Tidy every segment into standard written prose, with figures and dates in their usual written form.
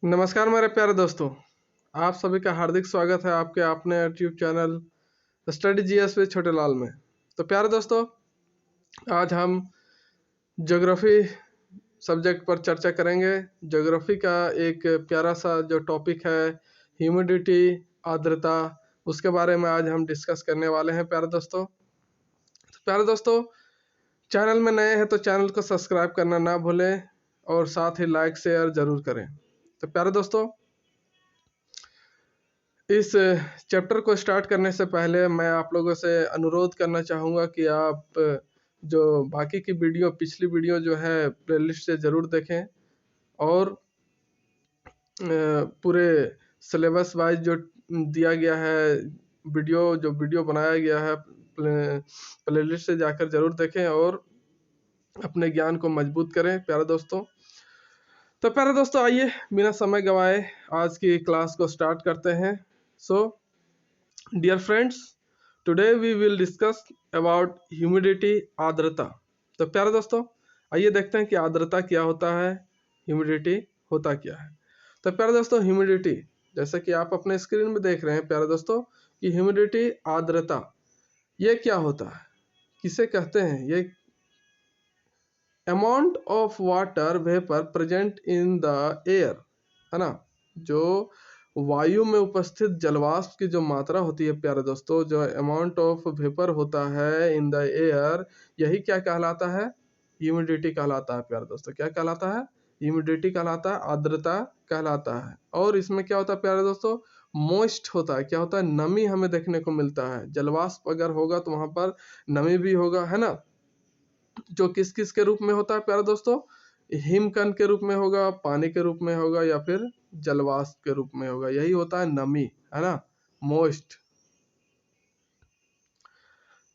नमस्कार मेरे प्यारे दोस्तों। आप सभी का हार्दिक स्वागत है आपके अपने YouTube channel study GS with छोटे लाल में। तो प्यारे दोस्तों, आज हम ज्योग्राफी सब्जेक्ट पर चर्चा करेंगे। ज्योग्राफी का एक प्यारा सा जो टॉपिक है ह्यूमिडिटी, आर्द्रता, उसके बारे में आज हम डिस्कस करने वाले हैं प्यारे दोस्तों। तो प्यारे दोस्तों, चैनल में नए हैं तो चैनल को सब्सक्राइब करना ना भूलें और साथ ही लाइक शेयर ज़रूर करें। तो प्यारे दोस्तों, इस चैप्टर को स्टार्ट करने से पहले मैं आप लोगों से अनुरोध करना चाहूँगा कि आप जो बाकी की वीडियो पिछली वीडियो जो है प्लेलिस्ट से ज़रूर देखें और पूरे सिलेबस वाइज जो दिया गया है वीडियो बनाया गया है प्लेलिस्ट से जाकर ज़रूर देखें और अपने ज्ञान को मजबूत करें प्यारे दोस्तों। तो प्यारे दोस्तों, आइए बिना समय गंवाए आज की क्लास को स्टार्ट करते हैं। So dear friends, today we will discuss about humidity, आर्द्रता। तो प्यारे दोस्तों, आइए देखते हैं कि आर्द्रता क्या होता है, ह्यूमिडिटी होता क्या है। तो प्यारे दोस्तों, ह्यूमिडिटी जैसे कि आप अपने स्क्रीन में देख रहे हैं प्यारे दोस्तों कि ह्यूमिडिटी, आर्द्रता ये क्या होता है, किसे कहते हैं। ये amount of water vapour present in the air, है ना। जो वायु में उपस्थित जलवाष्प की जो मात्रा होती है प्यारे दोस्तों, जो अमाउंट ऑफ वेपर होता है इन द एयर, यही क्या कहलाता है, ह्यूमिडिटी कहलाता है प्यारे दोस्तों। क्या कहलाता है, ह्यूमिडिटी कहलाता है, आर्द्रता कहलाता है। और इसमें क्या होता है प्यारे दोस्तों, मॉइस्ट होता है। क्या होता है, नमी हमें देखने को मिलता है। जलवाष्प अगर होगा तो वहां पर नमी भी होगा, है ना। जो किस किस के रूप में होता है प्यारे दोस्तों, हिमकण के रूप में होगा, पानी के रूप में होगा या फिर जलवाष्प के रूप में होगा। यही होता है नमी, है ना, मोइस्ट।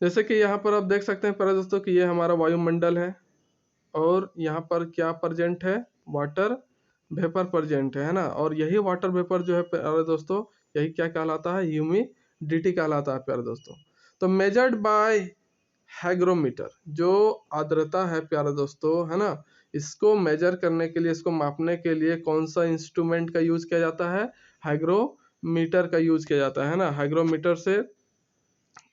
जैसे कि यहाँ पर आप देख सकते हैं प्यारे दोस्तों कि ये हमारा वायुमंडल है और यहाँ पर क्या प्रेजेंट है, वाटर वेपर प्रेजेंट है ना। और यही वाटर वेपर जो है प्यारे दोस्तों, यही क्या कहलाता है, ह्यूमिडिटी कहलाता है प्यारे दोस्तों। तो मेजर्ड बाय हाइग्रोमीटर, जो आर्द्रता है प्यारे दोस्तों, है ना, इसको मेजर करने के लिए, इसको मापने के लिए कौन सा इंस्ट्रूमेंट का यूज किया जाता है, हाइग्रोमीटर का यूज किया जाता है ना। हाइग्रोमीटर से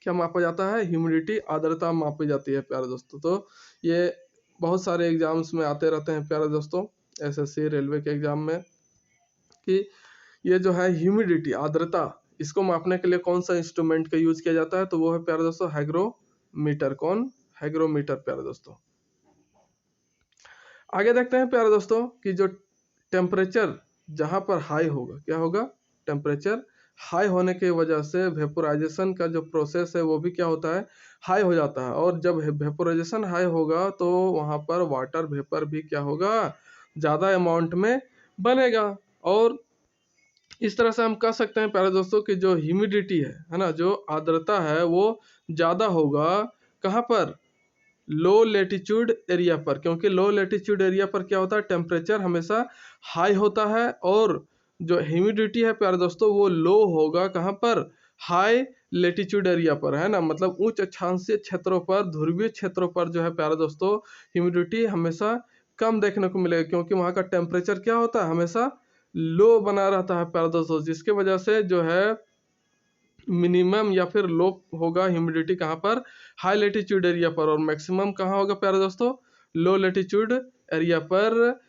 क्या मापा जाता है, ह्यूमिडिटी, आर्द्रता मापी जाती है प्यारे दोस्तों। तो ये बहुत सारे एग्जाम्स में आते रहते हैं प्यारे दोस्तों, एसएससी, रेलवे के एग्जाम में, कि ये जो है ह्यूमिडिटी, आर्द्रता, इसको मापने के लिए कौन सा इंस्ट्रूमेंट का यूज किया जाता है, तो वो है प्यारे दोस्तों हाइग्रोमीटर। कौन, हाइग्रोमीटर प्यारे दोस्तों। आगे देखते हैं प्यारे दोस्तों कि जो टेम्परेचर जहां पर हाई होगा, क्या होगा, टेम्परेचर हाई होने की वजह से वेपोराइजेशन का जो प्रोसेस है वो भी क्या होता है, हाई हो जाता है। और जब वेपोराइजेशन हाई होगा तो वहां पर वाटर वेपर भी क्या होगा, ज्यादा अमाउंट में बनेगा। और इस तरह से हम कह सकते हैं प्यारे दोस्तों कि जो ह्यूमिडिटी है ना, जो आर्द्रता है वो ज़्यादा होगा कहाँ पर, लो लेटीट्यूड एरिया पर। क्योंकि लो लेटीट्यूड एरिया पर क्या होता है, टेम्परेचर हमेशा हाई होता है और जो ह्यूमिडिटी है प्यारे दोस्तों वो लो होगा कहाँ पर, हाई लेटीट्यूड एरिया पर, है ना। मतलब उच्च अक्षांशीय क्षेत्रों पर, ध्रुवीय क्षेत्रों पर जो है प्यारे दोस्तों ह्यूमिडिटी हमेशा कम देखने को मिलेगा, क्योंकि वहाँ का टेम्परेचर क्या होता है, हमेशा लो बना रहता है प्यारे दोस्तों, जिसके वजह से जो है मिनिमम या फिर लो होगा ह्यूमिडिटी कहाँ पर, हाई लेटीट्यूड एरिया पर। और मैक्सिमम कहाँ होगा प्यारे दोस्तों, लो लेटीट्यूड एरिया पर,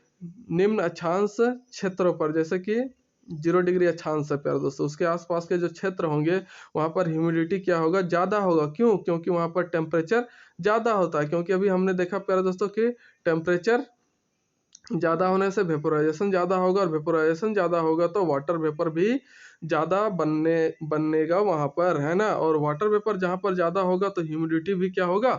निम्न अक्षांश क्षेत्रों पर, जैसे कि 0 डिग्री अक्षांश है प्यारे दोस्तों, उसके आसपास के जो क्षेत्र होंगे वहाँ पर ह्यूमिडिटी क्या होगा, ज़्यादा होगा। क्यों, क्योंकि वहाँ पर टेम्परेचर ज़्यादा होता है। क्योंकि अभी हमने देखा प्यारे दोस्तों कि टेम्परेचर ज़्यादा होने से वेपोराइजेशन ज़्यादा होगा, और वेपोराइजेशन ज़्यादा होगा तो वाटर वेपर भी ज़्यादा बनेगा वहाँ पर, है ना। और वाटर वेपर जहाँ पर ज़्यादा होगा तो ह्यूमिडिटी भी क्या होगा,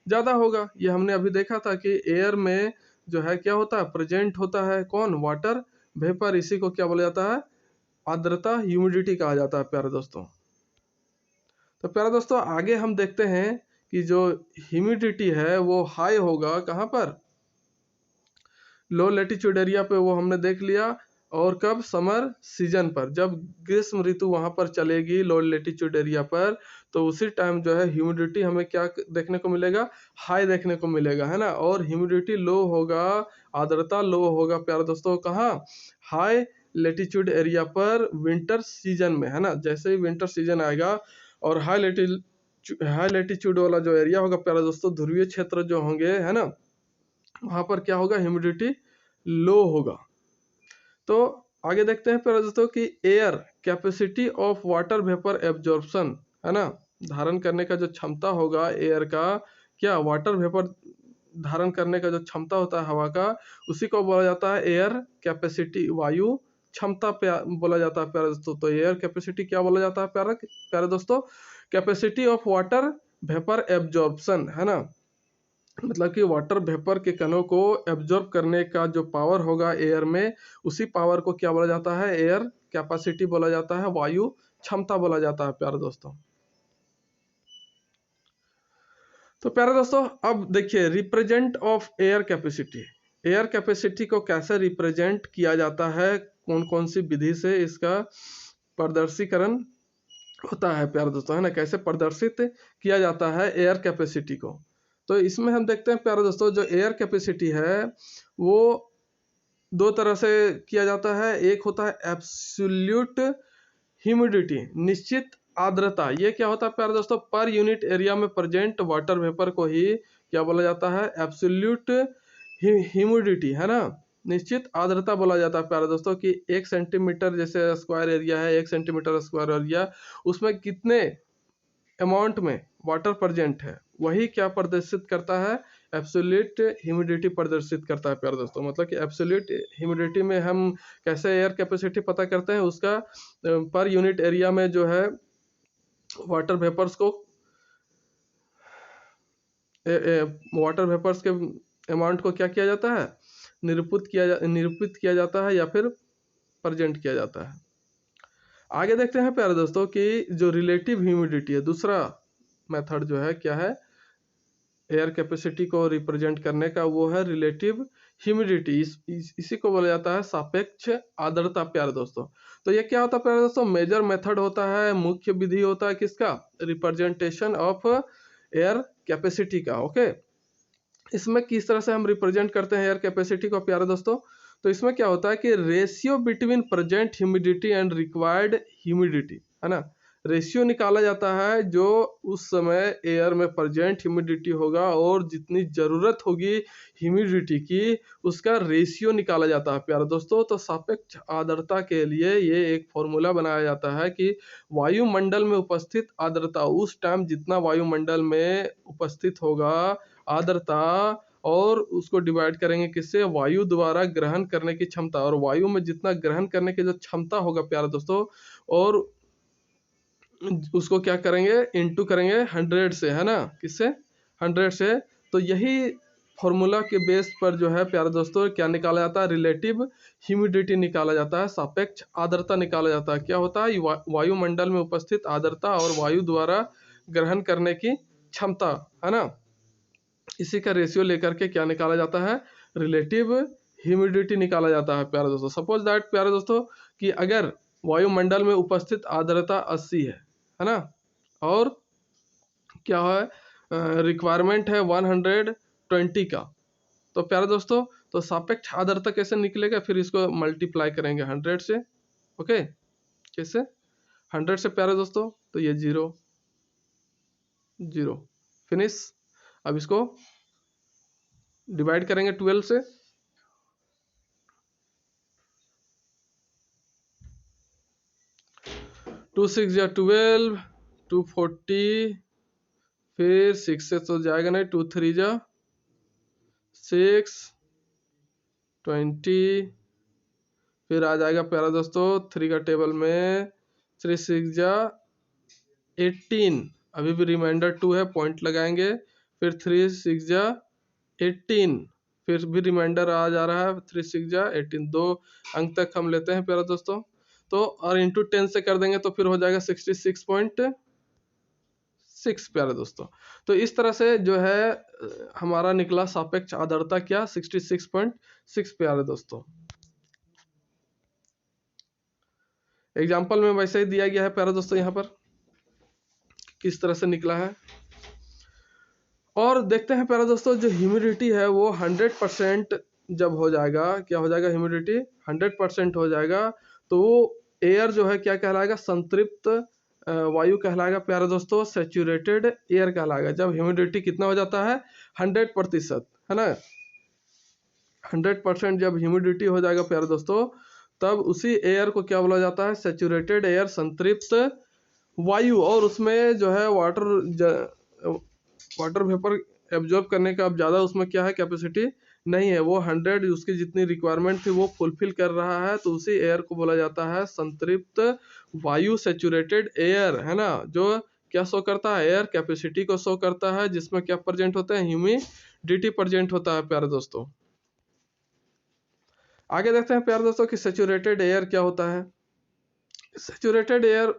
ज़्यादा होगा। ये हमने अभी देखा था कि एयर में जो है क्या होता है, प्रेजेंट होता है कौन, वाटर वेपर। इसी को क्या बोला जाता है, आर्द्रता, ह्यूमिडिटी कहा जाता है प्यारे दोस्तों। तो प्यारे दोस्तों, आगे हम देखते हैं कि जो ह्यूमिडिटी है वो हाई होगा कहाँ पर, लो लेटीट्यूड एरिया पे, वो हमने देख लिया। और कब, समर सीजन पर, जब ग्रीष्म ऋतु वहां पर चलेगी लो लेटीट्यूड एरिया पर, तो उसी टाइम जो है ह्यूमिडिटी हमें क्या देखने को मिलेगा, हाई देखने को मिलेगा, है ना। और ह्यूमिडिटी लो होगा, आर्द्रता लो होगा प्यारे दोस्तों, कहाँ, हाई लेटीट्यूड एरिया पर विंटर सीजन में, है ना। जैसे ही विंटर सीजन आएगा और हाई लेटीट्यूड वाला जो एरिया होगा प्यारे दोस्तों, ध्रुवीय क्षेत्र जो होंगे, है ना, वहां पर क्या होगा, ह्यूमिडिटी लो होगा। तो आगे देखते हैं प्यारे दोस्तों कि air capacity of water vapour absorption, है ना, धारण करने का जो क्षमता होगा एयर का, क्या वाटर वेपर धारण करने का जो क्षमता होता है हवा का, उसी को बोला जाता है एयर कैपेसिटी, वायु क्षमता बोला जाता है प्यारे दोस्तों। तो एयर कैपेसिटी क्या बोला जाता है प्यारे प्यारे दोस्तों, capacity of water vapour absorption, है ना, मतलब कि वाटर वेपर के कणों को एब्जॉर्ब करने का जो पावर होगा एयर में, उसी पावर को क्या बोला जाता है, एयर कैपेसिटी बोला जाता है, वायु क्षमता बोला जाता है प्यारे दोस्तों। तो प्यारे दोस्तों अब देखिए represent of air capacity, air capacity को कैसे रिप्रेजेंट किया जाता है, कौन कौन सी विधि से इसका प्रदर्शीकरण होता है प्यारे दोस्तों, है ना, कैसे प्रदर्शित किया जाता है एयर कैपेसिटी को। तो इसमें हम देखते हैं प्यारे दोस्तों, जो एयर कैपेसिटी है वो दो तरह से किया जाता है। एक होता है एब्सोल्यूट ह्यूमिडिटी, निश्चित आर्द्रता। ये क्या होता है प्यारे दोस्तों, पर यूनिट एरिया में प्रेजेंट वाटर वेपर को ही क्या बोला जाता है, एब्सोल्यूट ह्यूमिडिटी, है ना, निश्चित आर्द्रता बोला जाता है प्यारे दोस्तों। कि 1 सेंटीमीटर जैसे स्क्वायर एरिया है, 1 सेंटीमीटर स्क्वायर एरिया, उसमें कितने अमाउंट में वाटर प्रेजेंट है, वही क्या प्रदर्शित करता है, एब्सोल्यूट ह्यूमिडिटी प्रदर्शित करता है प्यारे दोस्तों। मतलब कि एब्सोल्यूट ह्यूमिडिटी में हम कैसे एयर कैपेसिटी पता करते हैं, उसका पर यूनिट एरिया में जो है वाटर वेपर्स को वाटर वेपर्स के अमाउंट को क्या किया जाता है, निरूपित किया जाता है या फिर प्रेजेंट किया जाता है। आगे देखते हैं प्यारे दोस्तों कि जो रिलेटिव ह्यूमिडिटी है, दूसरा मेथड जो है क्या है एयर कैपेसिटी को रिप्रेजेंट करने का, वो है रिलेटिव ह्यूमिडिटी। इसी को बोला जाता है सापेक्ष आर्द्रता प्यारे दोस्तों। तो ये क्या होता है प्यारे दोस्तों, मेजर मेथड होता है, मुख्य विधि होता है किसका, रिप्रेजेंटेशन ऑफ एयर कैपेसिटी का। ओके, इसमें किस तरह से हम रिप्रेजेंट करते हैं एयर कैपेसिटी को प्यारे दोस्तों, तो इसमें क्या होता है कि ratio between present humidity and required humidity, है ना, रेशियो निकाला जाता है जो उस समय एयर में प्रेजेंट ह्यूमिडिटी होगा और जितनी ज़रूरत होगी ह्यूमिडिटी की, उसका रेशियो निकाला जाता है प्यारे दोस्तों। तो सापेक्ष आर्द्रता के लिए ये एक फॉर्मूला बनाया जाता है कि वायुमंडल में उपस्थित आर्द्रता, उस टाइम जितना वायुमंडल में उपस्थित होगा आर्द्रता, और उसको डिवाइड करेंगे किससे, वायु द्वारा ग्रहण करने की क्षमता, और वायु में जितना ग्रहण करने की जो क्षमता होगा प्यारे दोस्तों, और उसको क्या करेंगे, इनटू करेंगे 100 से, है ना, किससे, 100 से। तो यही फॉर्मूला के बेस पर जो है प्यारे दोस्तों क्या निकाला जाता है, रिलेटिव ह्यूमिडिटी निकाला जाता है, सापेक्ष आर्द्रता निकाला जाता है। क्या होता है, वायुमंडल में उपस्थित आर्द्रता और वायु द्वारा ग्रहण करने की क्षमता, है ना, इसी का रेशियो लेकर के क्या निकाला जाता है, रिलेटिव ह्यूमिडिटी निकाला जाता है प्यारे दोस्तों। सपोज दैट प्यारे दोस्तों कि अगर वायुमंडल में उपस्थित आर्द्रता 80 है ना, और क्या है रिक्वायरमेंट है 120 का, तो प्यारे दोस्तों तो सापेक्ष आर्द्रता कैसे निकलेगा, फिर इसको मल्टीप्लाई करेंगे 100 से। ओके, कैसे, 100 से प्यारे दोस्तों, तो ये 0 0 फिनिश। अब इसको डिवाइड करेंगे 12 से, 2 6 या 12, 240, फिर 6 से तो जाएगा नहीं, 2 3 जा 6, 20, फिर आ जाएगा प्यारा दोस्तों 3 का टेबल में, 3 6 जा 18, अभी भी रिमाइंडर 2 है, पॉइंट लगाएंगे, फिर 3 6 जा 18, फिर भी रिमाइंडर आ जा रहा है, 3 6 जा 18, 2 अंक तक हम लेते हैं प्यारा दोस्तों। तो और इंटू 10 से कर देंगे तो फिर हो जाएगा 66.6 प्यारे दोस्तों। तो इस तरह से जो है हमारा निकला सापेक्ष आर्द्रता क्या, 66.6 प्यारे दोस्तों। एग्जाम्पल में वैसे ही दिया गया है प्यारे दोस्तों, यहाँ पर किस तरह से निकला है। और देखते हैं प्यारे दोस्तों जो ह्यूमिडिटी है वो 100% जब हो जाएगा, क्या हो जाएगा, ह्यूमिडिटी 100% हो जाएगा, तो एयर जो है क्या कहलाएगा, संतृप्त वायु कहलाएगा प्यारे दोस्तों, सैचुरेटेड एयर कहलाएगा जब ह्यूमिडिटी कितना हो जाता है 100%, है ना। 100% जब ह्यूमिडिटी हो जाएगा प्यारे दोस्तों, तब उसी एयर को क्या बोला जाता है, सैचुरेटेड एयर, संतृप्त वायु। और उसमें जो है वाटर वेपर एब्जॉर्ब करने का अब ज़्यादा उसमें क्या है कैपेसिटी नहीं है, वो 100 उसकी जितनी रिक्वायरमेंट थी वो फुलफिल कर रहा है, तो उसी एयर को बोला जाता है संतृप्त वायु, सैचुरेटेड एयर, है ना। जो क्या शो करता है, एयर कैपेसिटी को शो करता है, जिसमें क्या प्रेजेंट होता है, ह्यूमिडिटी प्रेजेंट होता है प्यारे दोस्तों। आगे देखते हैं प्यारे दोस्तों कि सैचुरेटेड एयर क्या होता है। सैचुरेटेड एयर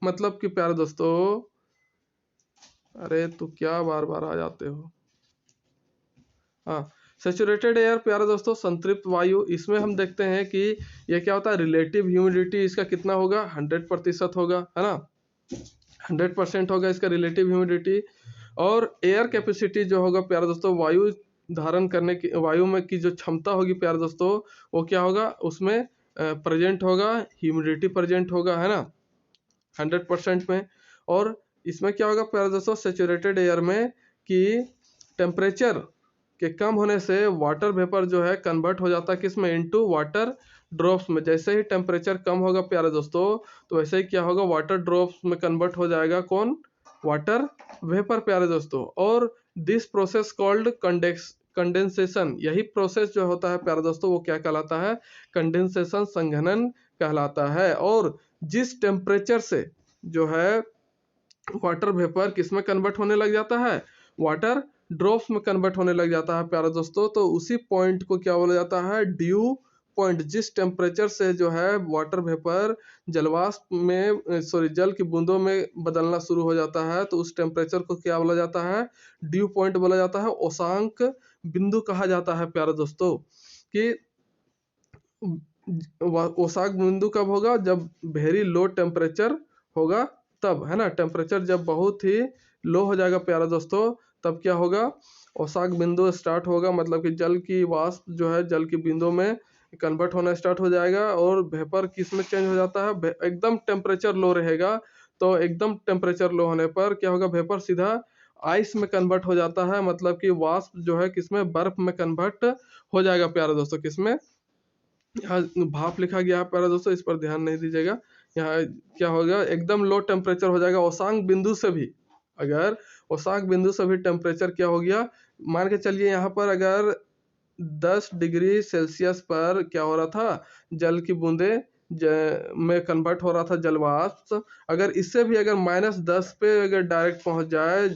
मतलब कि प्यारे दोस्तों, अरे तो क्या बार बार आ जाते हो, हाँ, सैचुरेटेड एयर प्यारे दोस्तों संतृप्त वायु, इसमें हम देखते हैं कि ये क्या होता है, रिलेटिव ह्यूमिडिटी इसका कितना होगा, 100% होगा, है ना, 100% होगा इसका रिलेटिव ह्यूमिडिटी। और एयर कैपेसिटी जो होगा प्यारे दोस्तों, वायु धारण करने की, वायु में की जो क्षमता होगी प्यारे दोस्तों, वो क्या होगा, उसमें प्रेजेंट होगा, ह्यूमिडिटी प्रेजेंट होगा, है ना, 100% में। और इसमें क्या होगा प्यारे दोस्तों, सैचुरेटेड एयर में कि टेम्परेचर के कम होने से वाटर वेपर जो है कन्वर्ट हो जाता है किसमें, इनटू वाटर ड्रॉप्स में। जैसे ही टेम्परेचर कम होगा प्यारे दोस्तों, तो वैसे ही क्या होगा, वाटर ड्रॉप्स में कन्वर्ट हो जाएगा कौन, वाटर वेपर प्यारे दोस्तों। और दिस प्रोसेस कॉल्ड कंडेंसेशन, यही प्रोसेस जो होता है प्यारे दोस्तों, वो क्या कहलाता है, कंडेंसेशन, संघनन कहलाता है। और जिस टेम्परेचर से जो है वाटर वेपर किसमें कन्वर्ट होने लग जाता है, वाटर ड्रॉप्स में कन्वर्ट होने लग जाता है प्यारे दोस्तों, तो उसी पॉइंट को क्या बोला जाता है, ड्यू पॉइंट। जिस टेम्परेचर से जो है वाटर वेपर जलवाष्प में, सॉरी, जल की बूंदों में बदलना शुरू हो जाता है, तो उस टेम्परेचर को क्या बोला जाता है, ड्यू पॉइंट बोला जाता है, औसांक बिंदु कहा जाता है प्यारे दोस्तों। कि औसांक बिंदु कब होगा, जब वेरी लो टेम्परेचर होगा तब, है ना। टेम्परेचर जब बहुत ही लो हो जाएगा प्यारे दोस्तों, तब क्या होगा, औसाक बिंदु स्टार्ट होगा, मतलब कि जल की वाष्प जो है जल की बिंदु में कन्वर्ट होना स्टार्ट हो जाएगा। और वेपर किस में चेंज हो जाता है, एकदम टेम्परेचर लो रहेगा, तो एकदम टेम्परेचर लो होने पर क्या होगा, वेपर सीधा आइस में कन्वर्ट हो जाता है, मतलब कि वाष्प जो है किसमें, बर्फ में कन्वर्ट हो जाएगा प्यारे दोस्तों। किसमें, यहाँ भाप लिखा गया है प्यारे दोस्तों, इस पर ध्यान नहीं दीजिएगा। यहाँ क्या होगा, एकदम लो टेम्परेचर हो जाएगा, औसांक बिंदु से भी, अगर औसांक बिंदु से भी टेम्परेचर क्या हो गया, मान के चलिए यहाँ पर अगर 10 डिग्री सेल्सियस पर क्या हो रहा था, जल की बूंदे में कन्वर्ट हो रहा था जलवाष्प, अगर इससे भी अगर -10 पे अगर डायरेक्ट पहुंच जाए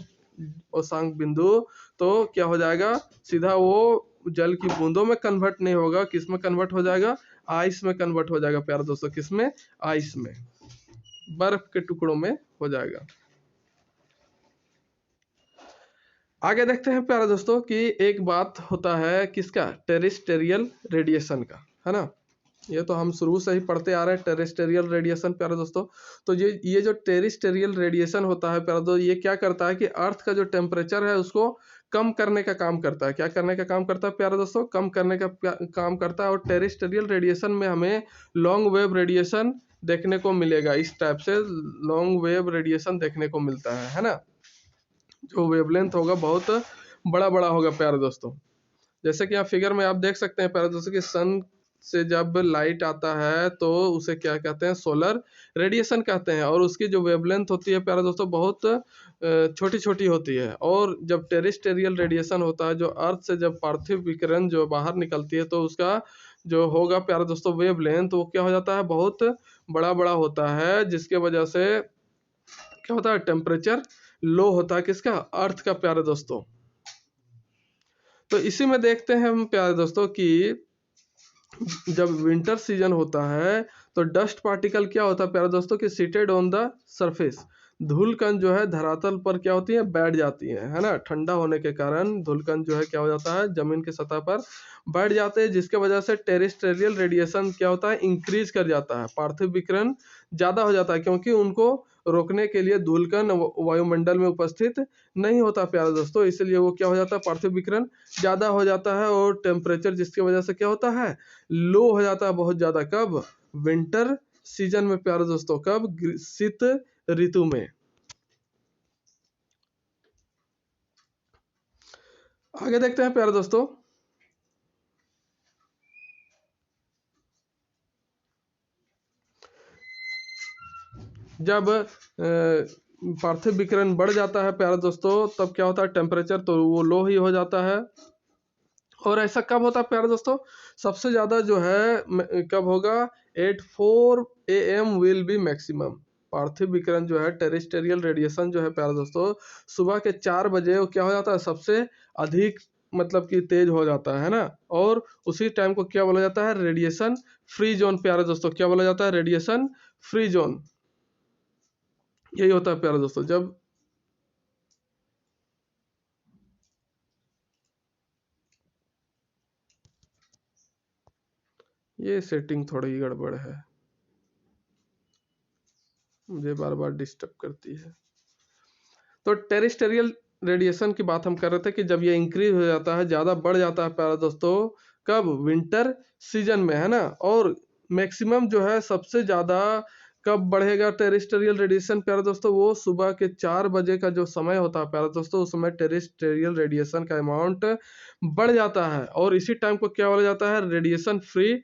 औसांक बिंदु, तो क्या हो जाएगा, सीधा वो जल की बूंदों में कन्वर्ट नहीं होगा, किस में कन्वर्ट हो जाएगा, आइस में कन्वर्ट हो जाएगा प्यारे दोस्तों। किसमें, आइस में, बर्फ के टुकड़ों में हो जाएगा। आगे देखते हैं प्यारे दोस्तों कि एक बात होता है किसका, टेरेस्टेरियल रेडिएशन का, है ना। ये तो हम शुरू से ही पढ़ते आ रहे हैं, टेरेस्टेरियल रेडिएशन प्यारे दोस्तों। तो ये जो टेरेस्टेरियल रेडिएशन होता है प्यारे दोस्तों, ये क्या करता है कि अर्थ का जो टेम्परेचर है उसको कम करने का काम करता है। क्या करने का काम करता है प्यारे दोस्तों, कम करने का काम करता है। और टेरेस्टेरियल रेडिएशन में हमें लॉन्ग वेव रेडिएशन देखने को मिलेगा, इस टाइप से लॉन्ग वेव रेडिएशन देखने को मिलता है ना। जो वेवलेंथ होगा बहुत बड़ा बड़ा होगा प्यारे दोस्तों। जैसे कि आप फिगर में आप देख सकते हैं प्यारे दोस्तों कि सन से जब लाइट आता है तो उसे क्या कहते हैं, सोलर रेडिएशन कहते हैं। और उसकी जो वेवलेंथ होती है प्यारे दोस्तों बहुत छोटी छोटी होती है। और जब टेरेस्टेरियल रेडिएशन होता है, जो अर्थ से जब पार्थिव विकिरण जो बाहर निकलती है, तो उसका जो होगा प्यारे दोस्तों वेवलेंथ, वो क्या हो जाता है, बहुत बड़ा बड़ा होता है, जिसके वजह से क्या होता है, टेम्परेचर लो होता है किसका, अर्थ का प्यारे दोस्तों। तो इसी में देखते हैं हम प्यारे दोस्तों कि जब विंटर सीजन होता है तो डस्ट पार्टिकल क्या होता है प्यारे दोस्तों कि सीटेड ऑन द सरफेस, धूलकण जो है धरातल पर क्या होती है, बैठ जाती है ना। ठंडा होने के कारण धूलकण जो है क्या हो जाता है, जमीन की सतह पर बैठ जाते हैं, जिसके वजह से टेरेस्टेरियल रेडिएशन क्या होता है, इंक्रीज कर जाता है, पार्थिव विकिरण ज्यादा हो जाता है, क्योंकि उनको रोकने के लिए धूलकण वायुमंडल में उपस्थित नहीं होता प्यारे दोस्तों, इसलिए वो क्या हो जाता है, पार्थिव विकिरण ज्यादा हो जाता है। और टेम्परेचर जिसकी वजह से क्या होता है, लो हो जाता है बहुत ज्यादा। कब, विंटर सीजन में प्यारे दोस्तों। कब? शीत ऋतु में। आगे देखते हैं प्यारे दोस्तों। जब पार्थिव विकिरण बढ़ जाता है प्यारे दोस्तों, तब क्या होता है, टेम्परेचर तो वो लो ही हो जाता है। और ऐसा कब होता है प्यारे दोस्तों? सबसे ज़्यादा जो है कब होगा? 8:04 AM विल बी मैक्सिमम। पार्थिव विकिरण जो है, टेरेस्टेरियल रेडिएशन जो है प्यारे दोस्तों, सुबह के 4 बजे वो क्या हो जाता है, सबसे अधिक मतलब कि तेज हो जाता है ना। और उसी टाइम को क्या बोला जाता है? रेडिएशन फ्री जोन प्यारे दोस्तों। क्या बोला जाता है? Radiation free zone. यही होता है प्यारे दोस्तों। जब ये सेटिंग थोड़ी गड़बड़ है, मुझे बार बार डिस्टर्ब करती है। तो टेरेस्टेरियल रेडिएशन की बात हम कर रहे थे कि जब ये इंक्रीज हो जाता है, ज़्यादा बढ़ जाता है प्यारे दोस्तों, कब? विंटर सीजन में, है ना। और मैक्सिमम जो है सबसे ज़्यादा कब बढ़ेगा टेरेस्टेरियल रेडिएशन प्यारे दोस्तों? वो सुबह के 4 बजे का जो समय होता है प्यारे दोस्तों, उस समय टेरेस्टेरियल रेडिएशन का अमाउंट बढ़ जाता है। और इसी टाइम को क्या बोला जाता है? रेडिएशन फ्री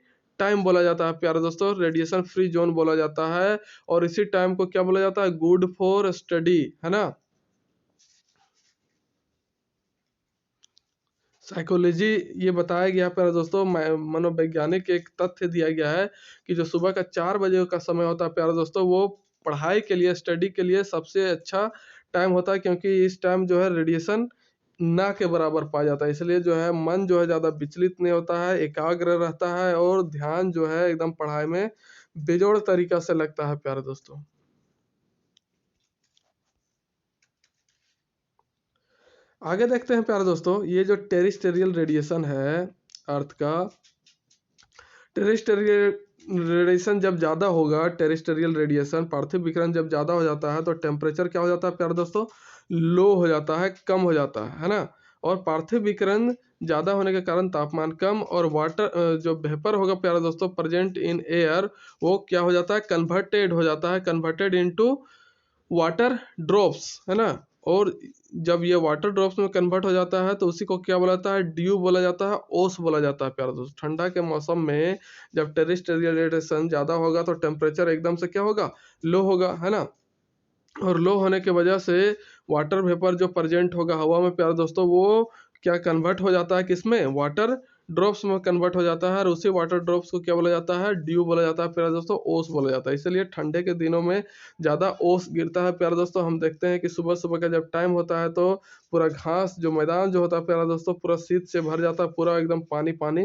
टाइम बोला जाता है प्यारे दोस्तों, रेडिएशन फ्री जोन बोला जाता है। और इसी टाइम को क्या बोला जाता है? गुड फॉर स्टडी, है ना। साइकोलॉजी ये बताया गया प्यारे दोस्तों, मनोवैज्ञानिक एक तथ्य दिया गया है कि जो सुबह का 4 बजे का समय होता है प्यारे दोस्तों, वो पढ़ाई के लिए, स्टडी के लिए सबसे अच्छा टाइम होता है, क्योंकि इस टाइम जो है रेडिएशन ना के बराबर पाया जाता है। इसलिए जो है मन जो है ज़्यादा विचलित नहीं होता है, एकाग्र रहता है और ध्यान जो है एकदम पढ़ाई में बेजोड़ तरीका से लगता है प्यारे दोस्तों। आगे देखते हैं प्यारे दोस्तों। ये जो टेरिस्टेरियल रेडिएशन है अर्थ का, टेरेस्टेरियल रेडिएशन जब ज़्यादा होगा, टेरेस्टेरियल रेडिएशन पार्थिव विकिरण जब ज़्यादा हो जाता है, तो टेम्परेचर क्या हो जाता है प्यारे दोस्तों? लो हो जाता है, कम हो जाता है ना। और पार्थिव विकिरण ज़्यादा होने के कारण तापमान कम, और वाटर जो वेपर होगा प्यारे दोस्तों प्रेजेंट इन एयर, वो क्या हो जाता है? कन्वर्टेड हो जाता है, कन्वर्टेड इनटू वाटर ड्रॉप्स, है ना। और जब ये वाटर ड्रॉप्स में कन्वर्ट हो जाता है, तो उसी को क्या बोला जाता है? ड्यू बोला जाता है, ओस बोला जाता है प्यारे दोस्त। ठंडा के मौसम में जब टेरेस्टेरियल रेडिएशन ज़्यादा होगा, तो टेम्परेचर एकदम से क्या होगा? लो होगा, है ना। और लो होने की वजह से वाटर वेपर जो प्रेजेंट होगा हवा में प्यारे दोस्तों, वो क्या कन्वर्ट हो जाता है किसमें? वाटर ड्रॉप्स में कन्वर्ट हो जाता है। और उसी वाटर ड्रॉप्स को क्या बोला जाता है? ड्यू बोला जाता है प्यारे दोस्तों, ओस बोला जाता है। इसलिए ठंडे के दिनों में ज़्यादा ओस गिरता है प्यारे दोस्तों। हम देखते हैं कि सुबह सुबह का जब टाइम होता है, तो पूरा घास जो मैदान जो होता है प्यारे दोस्तों, पूरा शीत से भर जाता है, पूरा एकदम पानी पानी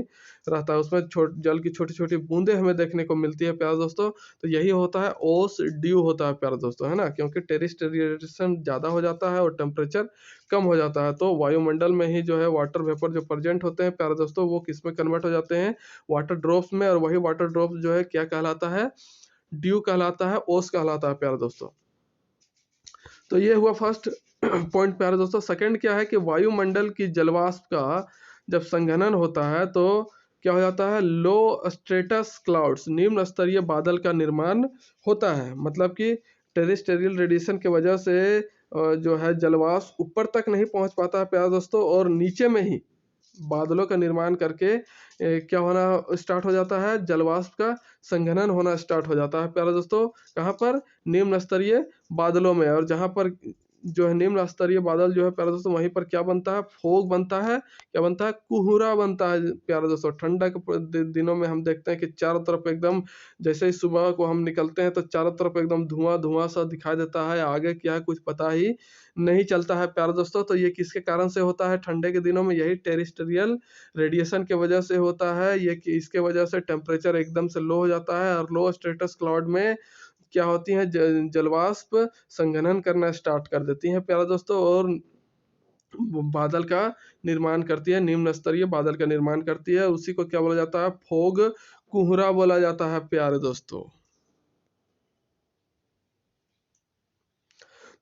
रहता है उसमें। जल की छोटी छोटी बूंदें हमें देखने को मिलती है प्यारे दोस्तों। तो यही होता है ओस ड्यू होता है प्यारे दोस्तों, है ना। क्योंकि टेरेस्टेरिएशन ज़्यादा हो जाता है और टेम्परेचर कम हो जाता है, तो वायुमंडल में ही जो है वाटर वेपर जो प्रेजेंट होते हैं प्यारे दोस्तों, वो किस में कन्वर्ट हो जाते हैं? वाटर ड्रॉप्स में। और वही वाटर ड्रॉप्स जो है क्या कहलाता है? ड्यू कहलाता है, ओस कहलाता है प्यारे दोस्तों। तो ये हुआ फर्स्ट पॉइंट प्यारे दोस्तों। सेकंड क्या है कि वायुमंडल की जलवाष्प का जब संघनन होता है, तो क्या हो जाता है? लो स्ट्रेटस क्लाउड्स, निम्न स्तरीय बादल का निर्माण होता है। मतलब कि टेरेस्टेरियल रेडिएशन की वजह से जो है जलवाष्प ऊपर तक नहीं पहुंच पाता है प्यारे दोस्तों, और नीचे में ही बादलों का निर्माण करके क्या होना स्टार्ट हो जाता है? जलवाष्प का संघनन होना स्टार्ट हो जाता है प्यारे दोस्तों। कहाँ पर? निम्न स्तरीय बादलों में। और जहाँ पर जो है निम्न स्तरीय बादल जो है प्यारे दोस्तों, वहीं पर क्या बनता है? फोग बनता है। क्या बनता है? कुहरा बनता है प्यारे दोस्तों। ठंडा के दिनों में हम देखते हैं कि चारों तरफ एकदम, जैसे ही सुबह को हम निकलते हैं, तो चारों तरफ एकदम धुआं धुआं सा दिखाई देता है। आगे क्या है कुछ पता ही नहीं चलता है प्यारे दोस्तों। तो ये किसके कारण से होता है ठंडे के दिनों में? यही टेरेस्टेरियल रेडिएशन के वजह से होता है। ये कि इसके वजह से टेम्परेचर एकदम से लो हो जाता है, और लो स्टेटस क्लाउड में क्या होती है? जलवाष्प संघनन करना स्टार्ट कर देती हैं प्यारे दोस्तों, और बादल का निर्माण करती है, निम्न स्तरीय बादल का निर्माण करती है। उसी को क्या बोला जाता है? फोग, कुहरा बोला जाता है प्यारे दोस्तों।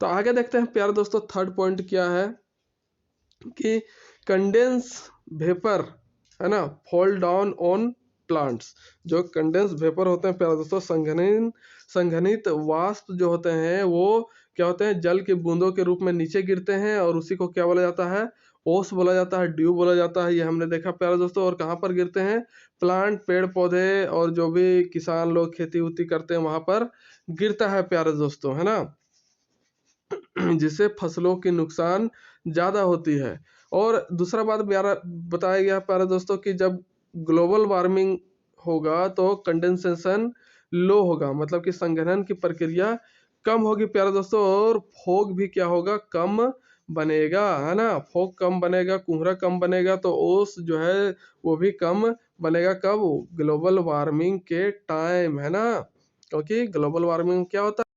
तो आगे देखते हैं प्यारे दोस्तों, थर्ड पॉइंट क्या है कि कंडेंस वेपर, है ना, फॉल डाउन ऑन प्लांट्स। जो कंडेंस वेपर होते हैं प्यारे दोस्तों, संघनित वाष्प जो होते हैं वो क्या होते हैं, जल की बूंदों के रूप में नीचे गिरते हैं और उसी को क्या बोला जाता है, ओस बोला जाता है, ड्यू बोला जाता है। ये हमने देखा प्यारे दोस्तों। और कहाँ पर गिरते हैं, प्लांट, पेड़ पौधे और जो भी किसान लोग खेती उती करते हैं वहां पर गिरता है प्यारे दोस्तों, है ना, जिससे फसलों की नुकसान ज्यादा होती है। और दूसरा बात बताया गया प्यारे दोस्तों कि जब ग्लोबल वार्मिंग होगा तो कंडेंसेशन लो होगा, मतलब कि संघनन की प्रक्रिया कम होगी प्यारे दोस्तों, और फोग भी क्या होगा, कम बनेगा, है ना। फोग कम बनेगा, कोहरा कम बनेगा, तो ओस जो है वो भी कम बनेगा। कब, ग्लोबल वार्मिंग के टाइम, है ना, क्योंकि ग्लोबल वार्मिंग क्या होता है।